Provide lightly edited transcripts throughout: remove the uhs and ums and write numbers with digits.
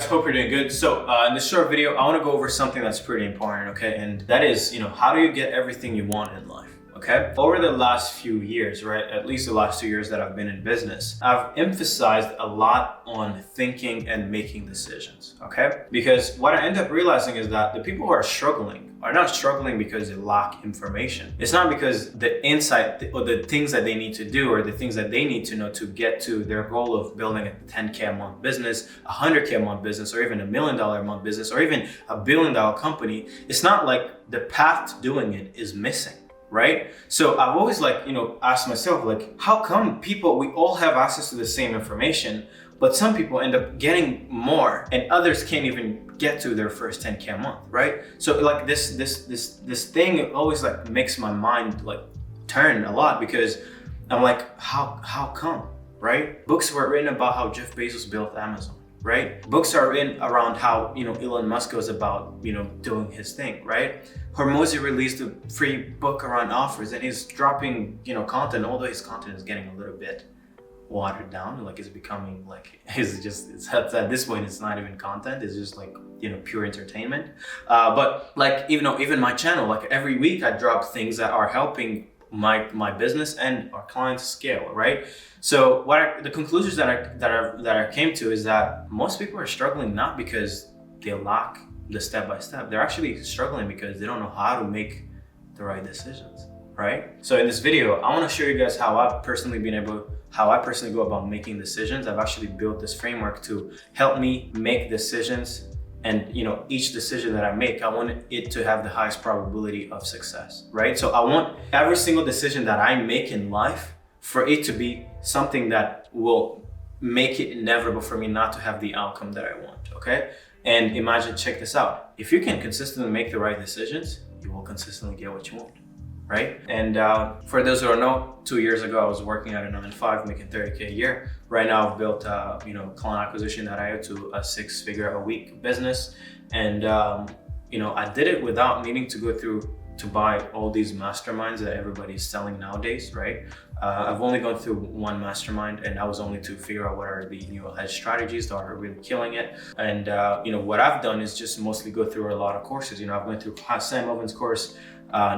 hope you're doing good. So in this short video, I want to go over something that's pretty important, okay? And that is, how do you get everything you want in life? Okay. Over the last few years, right? At least the last 2 years that I've been in business, I've emphasized a lot on thinking and making decisions. Okay. Because what I end up realizing is that the people who are not struggling because they lack information. It's not because the insight or the things that they need to do or the things that they need to know to get to their goal of building a 10K a month business, a 100K a month business, or even $1 million a month business, or even $1 billion company. It's not like the path to doing it is missing. Right? So I've always asked myself, how come we all have access to the same information, but some people end up getting more and others can't even get to their first 10K a month, right? So this thing always makes my mind turn a lot, because I'm like, how come, right? Books were written about how Jeff Bezos built Amazon. Right? Books are written around how, Elon Musk goes about, doing his thing, right? Hormozi released a free book around offers, and he's dropping, content, although his content is getting a little bit watered down, it's becoming it's at this point, it's not even content, it's just pure entertainment. But even my channel, every week I drop things that are helping my business and our clients scale, right? So the conclusions that I came to is that most people are struggling not because they lack the step-by-step. They're actually struggling because they don't know how to make the right decisions, right? So in this video, I want to show you guys how I personally go about making decisions. I've actually built this framework to help me make decisions. And each decision that I make, I want it to have the highest probability of success, right? So I want every single decision that I make in life for it to be something that will make it inevitable for me not to have the outcome that I want, okay? And imagine, check this out. If you can consistently make the right decisions, you will consistently get what you want, right? And for those who don't know, 2 years ago, I was working at a 9-to-5, making 30K a year. Right now, I've built client acquisition.io to a 6-figure-a-week business. And, I did it without needing to go through to buy all these masterminds that everybody's selling nowadays, right? I've only gone through one mastermind, and that was only to figure out what are the hedge strategies that are really killing it. And, what I've done is just mostly go through a lot of courses. I've gone through Sam Oven's course,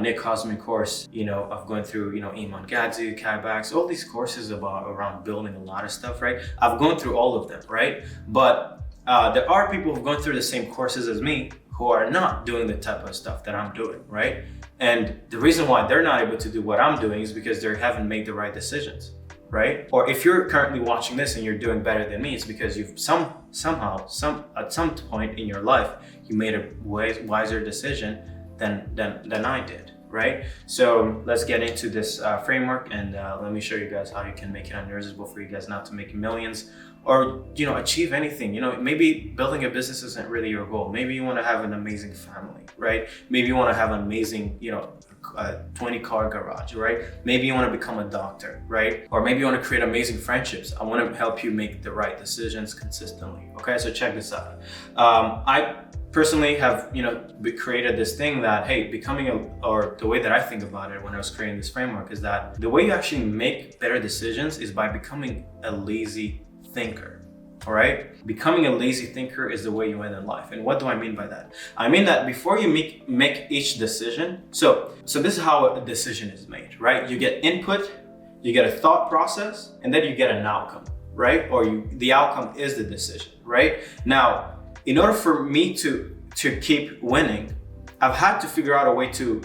Nick Cosman course, I've gone through, Iman Gadzi, Kybax, all these courses around building a lot of stuff, right? I've gone through all of them, right? But there are people who've gone through the same courses as me who are not doing the type of stuff that I'm doing, right? And the reason why they're not able to do what I'm doing is because they haven't made the right decisions, right? Or if you're currently watching this and you're doing better than me, it's because you've at some point in your life, you made a wiser decision than I did, right? So let's get into this framework, and let me show you guys how you can make it unreasonable for you guys not to make millions or achieve anything. Maybe building a business isn't really your goal. Maybe you want to have an amazing family, right? Maybe you want to have an amazing 20-car garage, right? Maybe you want to become a doctor, right? Or maybe you want to create amazing friendships. I want to help you make the right decisions consistently. Okay, so check this out. I personally have created this thing that, hey, or the way that I think about it when I was creating this framework is that the way you actually make better decisions is by becoming a lazy thinker. All right, becoming a lazy thinker is the way you win in life. And what do I mean by that? I mean that before you make each decision, so this is how a decision is made, right? You get input, you get a thought process, and then you get an outcome, right? Or the outcome is the decision, right? Now, in order for me to keep winning, I've had to figure out a way to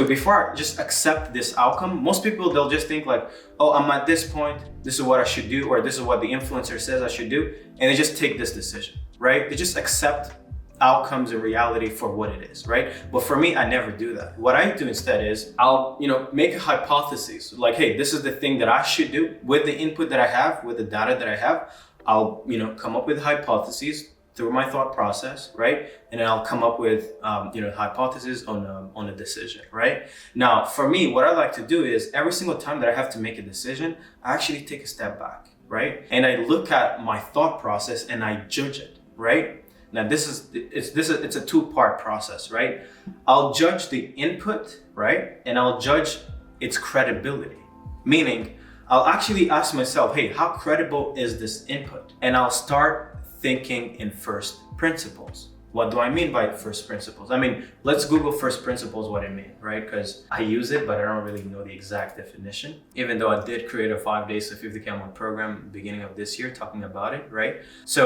before I just accept this outcome. Most people, they'll just think oh, I'm at this point, this is what I should do, or this is what the influencer says I should do, and they just take this decision, right? They just accept outcomes and reality for what it is, right? But for me, I never do that. What I do instead is I'll make a hypothesis, hey, this is the thing that I should do with the input that I have, with the data that I have. I'll come up with hypotheses through my thought process, right? And then I'll come up with hypothesis on a decision, right? Now, for me, what I like to do is every single time that I have to make a decision, I actually take a step back, right? And I look at my thought process and I judge it, right? Now, it's a two-part process, right? I'll judge the input, right? And I'll judge its credibility, meaning I'll actually ask myself, hey, how credible is this input? And I'll start thinking in first principles. What do I mean by first principles? I mean, let's Google first principles, what I mean, right? Because I use it, but I don't really know the exact definition. Even though I did create a 5 days to 50K a month program beginning of this year talking about it, right? So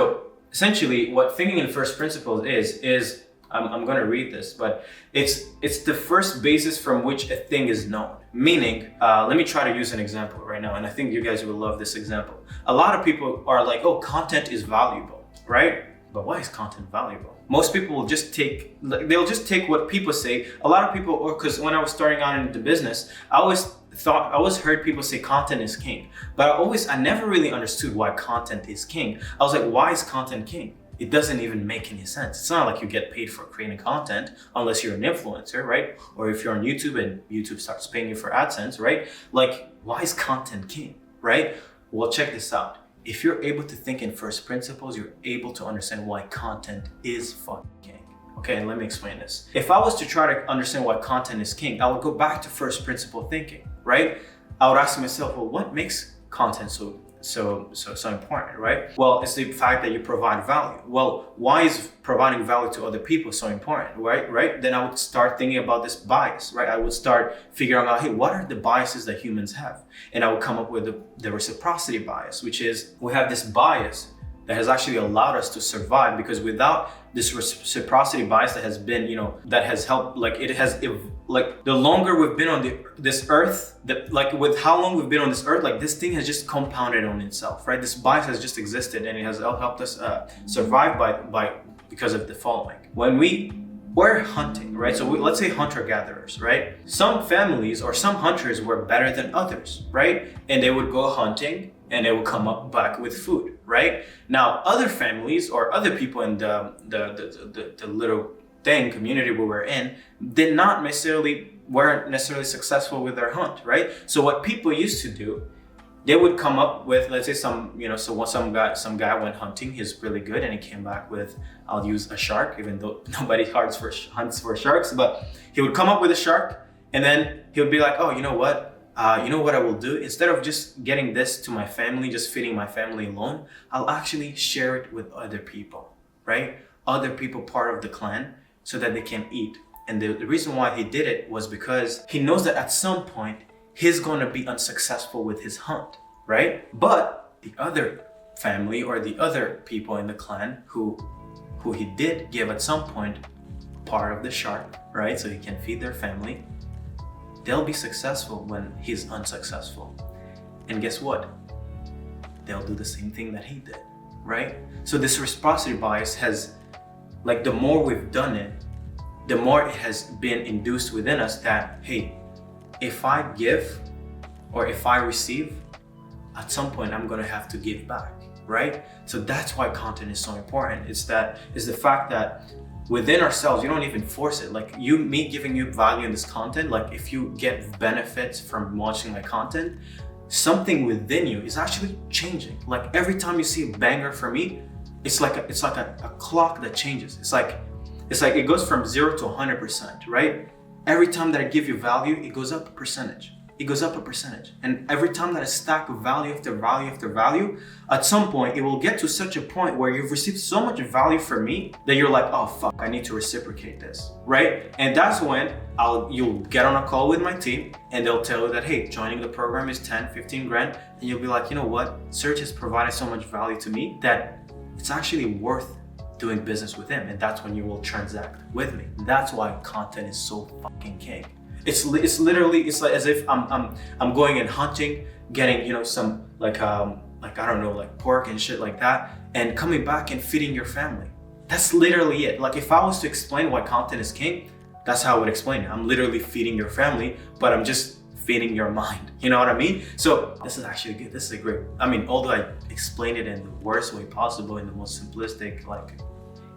essentially what thinking in first principles is I'm going to read this, but it's the first basis from which a thing is known. Meaning, let me try to use an example right now, and I think you guys will love this example. A lot of people are like, oh, content is valuable, right? But why is content valuable? Most people will just take, they'll just take what people say. A lot of people, or because when I was starting out into business, I always heard people say content is king. But I never really understood why content is king. I was like, why is content king? It doesn't even make any sense. It's not like you get paid for creating content unless you're an influencer, right? Or if you're on YouTube and YouTube starts paying you for AdSense, right? Like, why is content king, right? Well, check this out. If you're able to think in first principles, you're able to understand why content is fucking king. Okay, and let me explain this. If I was to try to understand why content is king, I would go back to first principle thinking, right? I would ask myself, well, what makes content so important, right? Well, it's the fact that you provide value. Well, why is providing value to other people so important, right? Then I would start thinking about this bias, right? I would start figuring out, hey, what are the biases that humans have? And I would come up with the reciprocity bias, which is we have this bias that has actually allowed us to survive, because without this reciprocity bias that has been, that has helped, the longer we've been on this earth, with how long we've been on this earth, this thing has just compounded on itself, right? This bias has just existed, and it has helped us survive because of the following. When we're hunting, right? So let's say hunter-gatherers, right? Some families or some hunters were better than others, right? And they would go hunting and they will come up back with food, right? Now, other families or other people in the little community we were in weren't necessarily successful with their hunt, right? So what people used to do, they would come up with, let's say some guy went hunting, he's really good, and he came back with, I'll use a shark, even though nobody hunts for sharks, but he would come up with a shark, and then he would be like, oh, you know what I will do? Instead of just getting this to my family, just feeding my family alone, I'll actually share it with other people, right? Other people part of the clan, so that they can eat. And the reason why he did it was because he knows that at some point, he's going to be unsuccessful with his hunt, right? But the other family or the other people in the clan who he did give at some point part of the shark, right? So he can feed their family. They'll be successful when he's unsuccessful. And guess what? They'll do the same thing that he did, right? So this reciprocity bias has, the more we've done it, the more it has been induced within us that, hey, if I give or if I receive, at some point I'm gonna have to give back, right? So that's why content is so important. It's the fact that within ourselves, you don't even force it. Me giving you value in this content, if you get benefits from watching my content, something within you is actually changing. Every time you see a banger from me, it's like a clock that changes. It's like it goes from 0 to 100%, right? Every time that I give you value, it goes up a percentage. It goes up a percentage. And every time that I stack value after value after value, at some point, it will get to such a point where you've received so much value from me that you're like, oh, fuck, I need to reciprocate this, right? And that's when you'll get on a call with my team and they'll tell you that, hey, joining the program is 10, 15 grand. And you'll be like, you know what? Serge has provided so much value to me that it's actually worth doing business with him. And that's when you will transact with me. That's why content is so fucking king. It's literally as if I'm going and hunting, getting some I don't know, pork and shit like that, and coming back and feeding your family. That's literally it. If I was to explain why content is king, that's how I would explain it. I'm literally feeding your family, but I'm just feeding your mind. You know what I mean? So this is actually good. This is a great. Although I explained it in the worst way possible, in the most simplistic,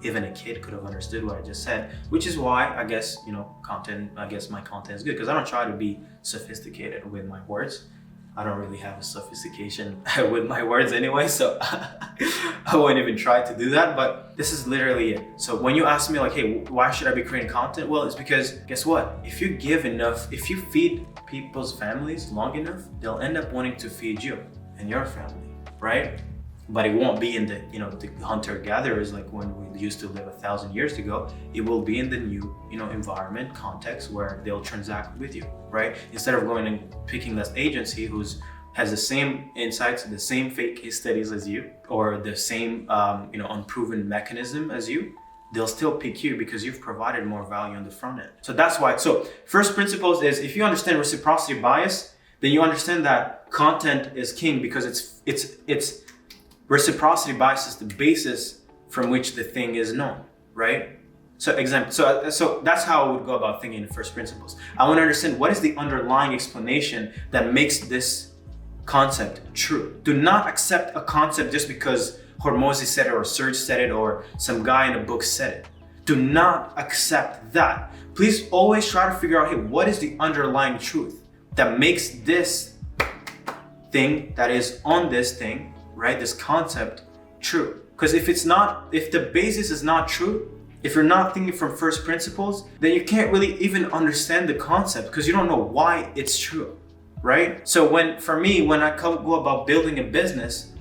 even a kid could have understood what I just said, which is why I guess, my content is good, because I don't try to be sophisticated with my words. I don't really have a sophistication with my words anyway, so I wouldn't even try to do that, but this is literally it. So when you ask me hey, why should I be creating content? Well, it's because guess what? If you give enough, if you feed people's families long enough, they'll end up wanting to feed you and your family, right? but it won't be in the, the hunter-gatherers like when we used to live 1,000 years ago. It will be in the new, environment, context where they'll transact with you, right? Instead of going and picking this agency has the same insights, the same fake case studies as you, or the same, unproven mechanism as you, they'll still pick you because you've provided more value on the front end. So that's why. So first principles is, if you understand reciprocity bias, then you understand that content is king, because it's reciprocity bias is the basis from which the thing is known, right? So that's how I would go about thinking in first principles. I want to understand what is the underlying explanation that makes this concept true. Do not accept a concept just because Hormozi said it, or Serge said it, or some guy in a book said it. Do not accept that. Please always try to figure out, hey, what is the underlying truth that makes this thing that is on this thing, right, this concept, true? Because if the basis is not true, if you're not thinking from first principles, then you can't really even understand the concept, because you don't know why it's true, right? So when I go about building a business,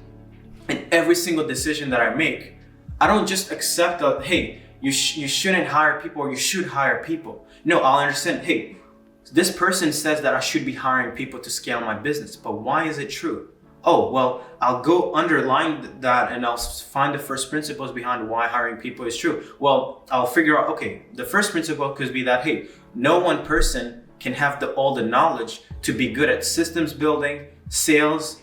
and every single decision that I make, I don't just accept that, hey, you shouldn't hire people, or you should hire people. No, I'll understand, hey, this person says that I should be hiring people to scale my business, but why is it true? Oh, well, I'll go underline that and I'll find the first principles behind why hiring people is true. Well, I'll figure out, okay, the first principle could be that, hey, no one person can have all the knowledge to be good at systems building, sales,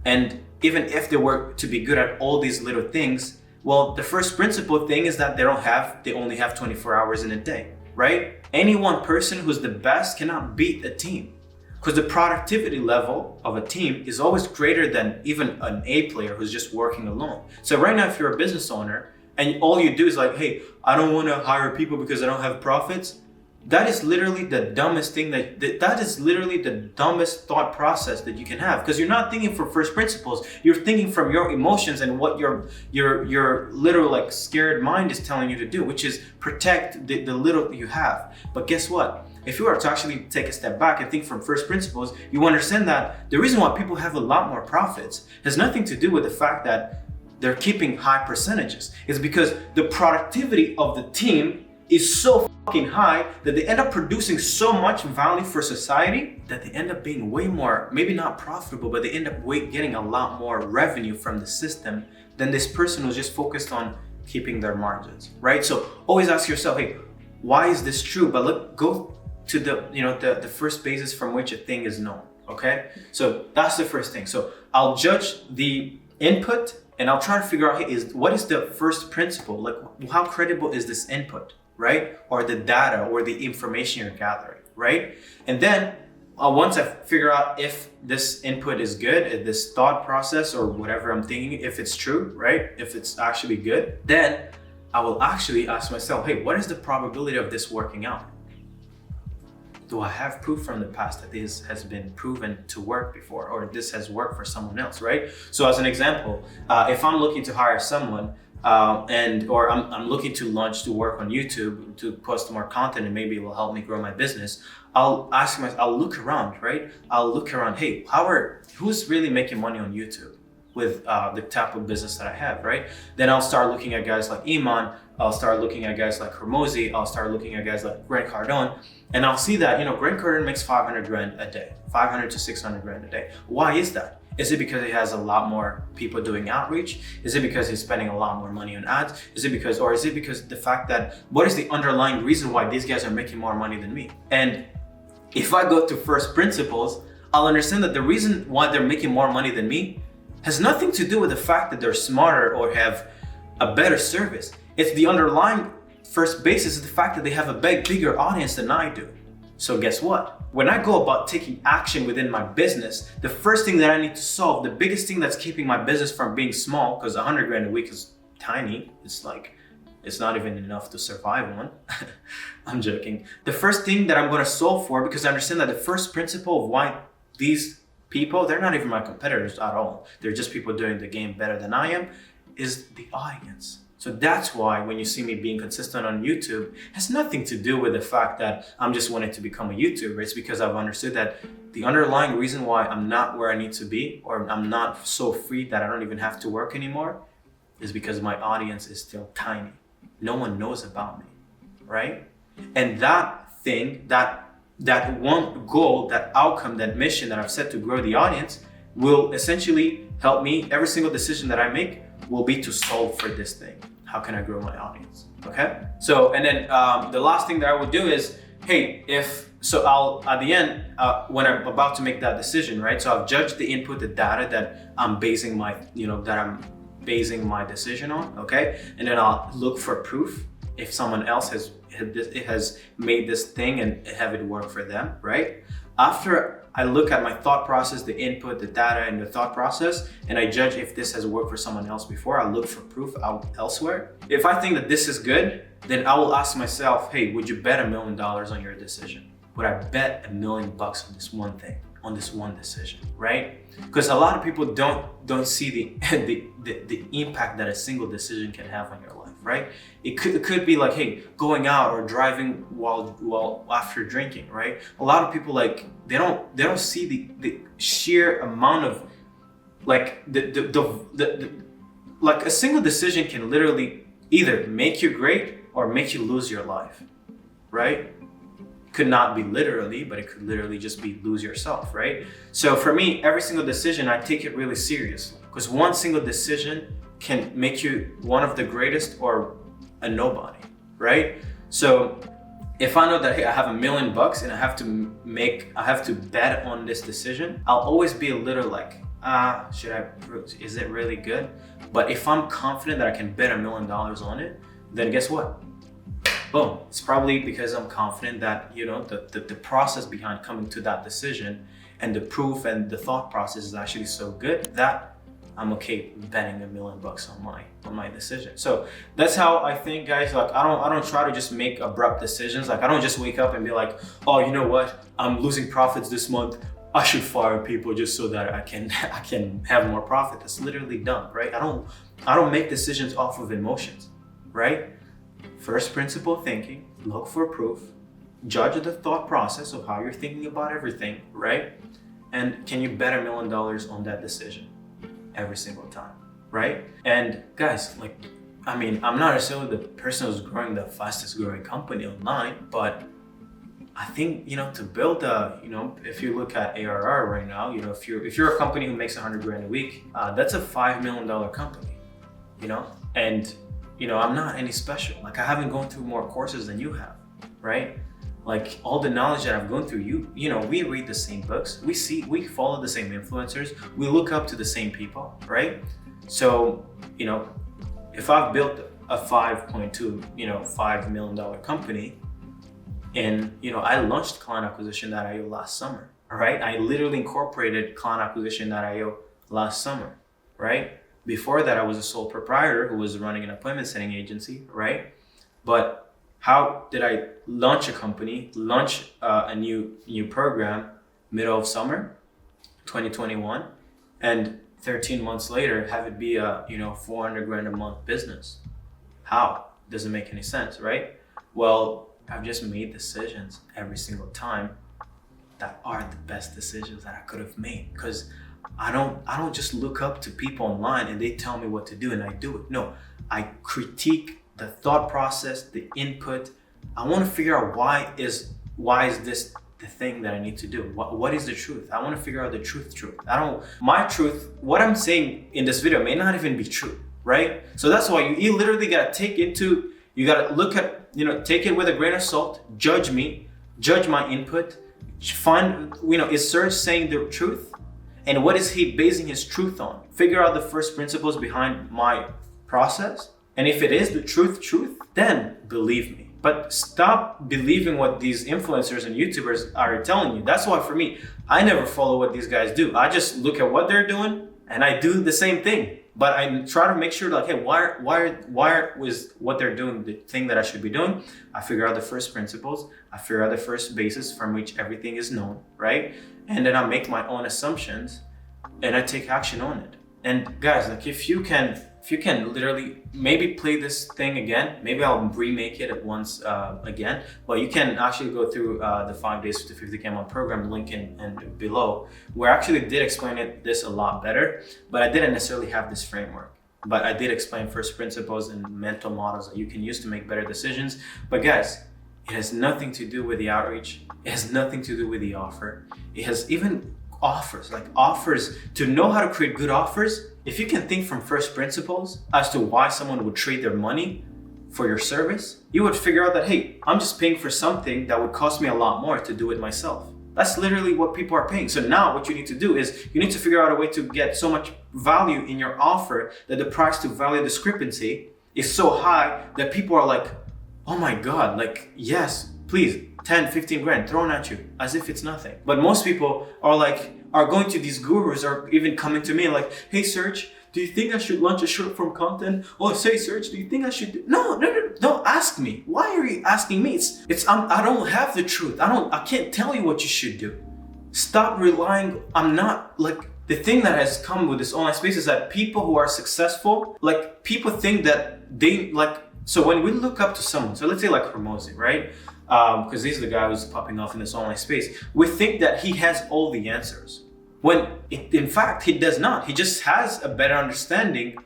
and even if they were to be good at all these little things, well, the first principle thing is that they only have 24 hours in a day, right? Any one person who's the best cannot beat a team, because the productivity level of a team is always greater than even an A player who's just working alone. So right now, if you're a business owner and all you do is like, hey, I don't want to hire people because I don't have profits, that is literally the dumbest thing that is literally the dumbest thought process that you can have, because you're not thinking from first principles. You're thinking from your emotions and what your literal like scared mind is telling you to do, which is protect the little you have. But guess what? If you were to actually take a step back and think from first principles, you understand that the reason why people have a lot more profits has nothing to do with the fact that they're keeping high percentages. It's because the productivity of the team is so fucking high that they end up producing so much value for society that they end up being way more, maybe not profitable, but they end up getting a lot more revenue from the system than this person who's just focused on keeping their margins, right? So always ask yourself, hey, why is this true? But go to the first basis from which a thing is known, okay? So that's the first thing. So I'll judge the input and I'll try to figure out, hey, what is the first principle? Like, how credible is this input, right? Or the data or the information you're gathering, right? And then once I figure out if this input is good, if this thought process or whatever I'm thinking, if it's true, right? If it's actually good, then I will actually ask myself, hey, what is the probability of this working out? Do I have proof from the past that this has been proven to work before, or this has worked for someone else, right? So as an example, if I'm looking to hire someone or I'm looking to work on YouTube to post more content and maybe it will help me grow my business, I'll look around, right? I'll look around, hey, who's really making money on YouTube with the type of business that I have, right? Then I'll start looking at guys like Iman, I'll start looking at guys like Hormozi, I'll start looking at guys like Grant Cardone, and I'll see that, Grant Cardone makes 500 grand a day, 500 to 600 grand a day. Why is that? Is it because he has a lot more people doing outreach? Is it because he's spending a lot more money on ads? Is it because the fact that, what is the underlying reason why these guys are making more money than me? And if I go to first principles, I'll understand that the reason why they're making more money than me has nothing to do with the fact that they're smarter or have a better service. It's the underlying first basis is the fact that they have a bigger audience than I do. So guess what? When I go about taking action within my business, the first thing that I need to solve, the biggest thing that's keeping my business from being small, because 100 grand a week is tiny, it's not even enough to survive on. I'm joking. The first thing that I'm going to solve for, because I understand that the first principle of why these people, they're not even my competitors at all, they're just people doing the game better than I am, is the audience. So that's why when you see me being consistent on YouTube, it has nothing to do with the fact that I'm just wanting to become a YouTuber. It's because I've understood that the underlying reason why I'm not where I need to be, or I'm not so free that I don't even have to work anymore, is because my audience is still tiny. No one knows about me, right? And that thing, that one goal, that outcome, that mission that I've set to grow the audience will essentially help me. Every single decision that I make will be to solve for this thing. How can I grow my audience? Okay. So, and then the last thing that I would do is, hey, I'll, at the end, when I'm about to make that decision, right? So I've judged the input, the data that I'm basing my, my decision on, okay? And then I'll look for proof if someone else has made this thing and have it work for them, right? After I look at my thought process, the input, the data, and the thought process, and I judge if this has worked for someone else before, I look for proof out elsewhere. If I think that this is good, then I will ask myself, hey, would you bet $1 million on your decision? Would I bet $1 million on this one thing, on this one decision, right? Because a lot of people don't see the impact that a single decision can have on your life, right? It could be like, hey, going out or driving while after drinking, right? A lot of people, like, they don't see the sheer amount of, like, like a single decision can literally either make you great or make you lose your life, right? Could not be literally, but it could literally just be lose yourself, right? So for me, every single decision, I take it really seriously, because one single decision can make you one of the greatest or a nobody, right? So if I know that, hey, I have $1 million and I have to bet on this decision, I'll always be a little like, is it really good? But if I'm confident that I can bet $1 million on it, then guess what? Boom. It's probably because I'm confident that, the process behind coming to that decision and the proof and the thought process is actually so good that I'm okay betting $1 million on my decision. So that's how I think, guys. Like, I don't try to just make abrupt decisions. Like, I don't just wake up and be like, oh, you know what? I'm losing profits this month. I should fire people just so that I can have more profit. That's literally dumb, right? I don't make decisions off of emotions, right? First principle thinking, look for proof, judge the thought process of how you're thinking about everything, right? And can you bet $1 million on that decision every single time, right? And guys, like, I mean, I'm not necessarily the person who's growing the fastest growing company online, but I think, to build if you look at ARR right now, if you're a company who makes $100,000 a week, that's a $5 million company, and I'm not any special. Like, I haven't gone through more courses than you have, right? Like, all the knowledge that I've gone through, we read the same books, we follow the same influencers, we look up to the same people, right? So, if I've built a $5 million company, and I launched clientacquisition.io last summer, all right? I literally incorporated clientacquisition.io last summer, right? Before that, I was a sole proprietor who was running an appointment setting agency, right? But how did I launch a company, launch a new program middle of summer 2021, and 13 months later have it be a $400,000 a month business? How? Doesn't make any sense, right? Well, I've just made decisions every single time that are the best decisions that I could have made, because I don't just look up to people online and they tell me what to do and I do it. No, I critique the thought process, the input. I want to figure out why is this the thing that I need to do? What is the truth? I want to figure out the truth. My truth, what I'm saying in this video may not even be true, right? So that's why you literally got to look at, take it with a grain of salt, judge me, judge my input, find, is Serge saying the truth? And what is he basing his truth on? Figure out the first principles behind my process. And if it is the truth, then believe me. But stop believing what these influencers and YouTubers are telling you. That's why for me, I never follow what these guys do. I just look at what they're doing and I do the same thing. But I try to make sure, like, hey, why was what they're doing the thing that I should be doing? I figure out the first principles. I figure out the first basis from which everything is known, right? And then I make my own assumptions and I take action on it. And guys, like, if you can if you can literally maybe play this thing again, maybe I'll remake it at once again, but you can actually go through the 5 days to 50K month program link in below, where I actually did explain this a lot better, but I didn't necessarily have this framework. But I did explain first principles and mental models that you can use to make better decisions. But guys, it has nothing to do with the outreach. It has nothing to do with the offer. It has even offers, to know how to create good offers. If you can think from first principles as to why someone would trade their money for your service, you would figure out that, hey, I'm just paying for something that would cost me a lot more to do it myself. That's literally what people are paying. So now what you need to do is you need to figure out a way to get so much value in your offer that the price to value discrepancy is so high that people are like, oh my God, like, yes, please, 10, 15 grand thrown at you as if it's nothing. But most people are going to these gurus or even coming to me like, hey, Serge, do you think I should launch a short form content? Oh, say, Serge, do you think I should? No, don't ask me. Why are you asking me? I don't have the truth. I can't tell you what you should do. Stop relying. I'm not like, the thing that has come with this online space is that people who are successful, like, people think that they so when we look up to someone, so let's say like Hormozi, right? Because he's the guy who's popping off in this online space. We think that he has all the answers. When in fact, he does not. He just has a better understanding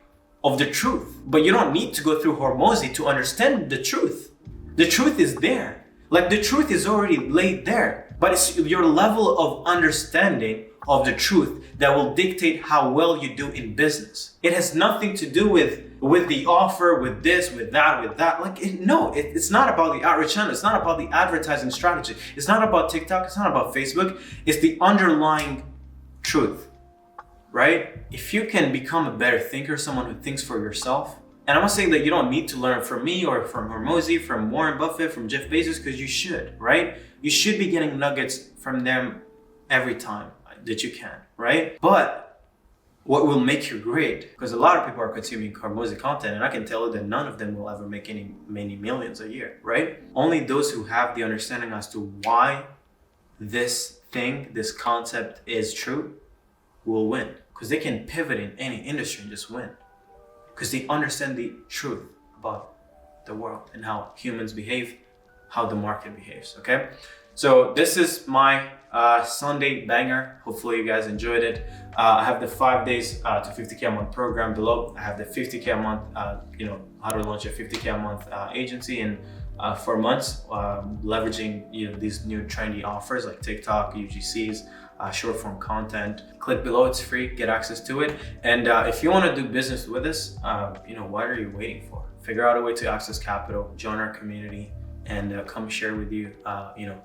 of the truth. But you don't need to go through Hormozi to understand the truth. The truth is there. Like, the truth is already laid there. But it's your level of understanding of the truth that will dictate how well you do in business. It has nothing to do with the offer, with this, with that. Like, it's not about the outreach channel. It's not about the advertising strategy. It's not about TikTok. It's not about Facebook. It's the underlying truth, right? If you can become a better thinker, someone who thinks for yourself, and I'm not saying that you don't need to learn from me or from Hormozi, from Warren Buffett, from Jeff Bezos, because you should, right? You should be getting nuggets from them every time that you can, right? But what will make you great, because a lot of people are consuming Hormozi content, and I can tell you that none of them will ever make many millions a year, right? Only those who have the understanding as to why this concept is true will win, because they can pivot in any industry and just win, because they understand the truth about the world and how humans behave, how the market behaves. Okay, so this is my Sunday banger. Hopefully you guys enjoyed it. I have the 5 days to 50K a month program below. I have the 50K a month, how to launch a 50K a month agency in 4 months, leveraging these new trendy offers like TikTok, UGCs, short form content. Click below, it's free, get access to it. And if you want to do business with us, what are you waiting for? Figure out a way to access capital, join our community, and come share with you,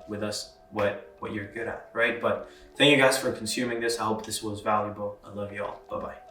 with us what you're good at, right? But thank you guys for consuming this. I hope this was valuable. I love you all. Bye-bye.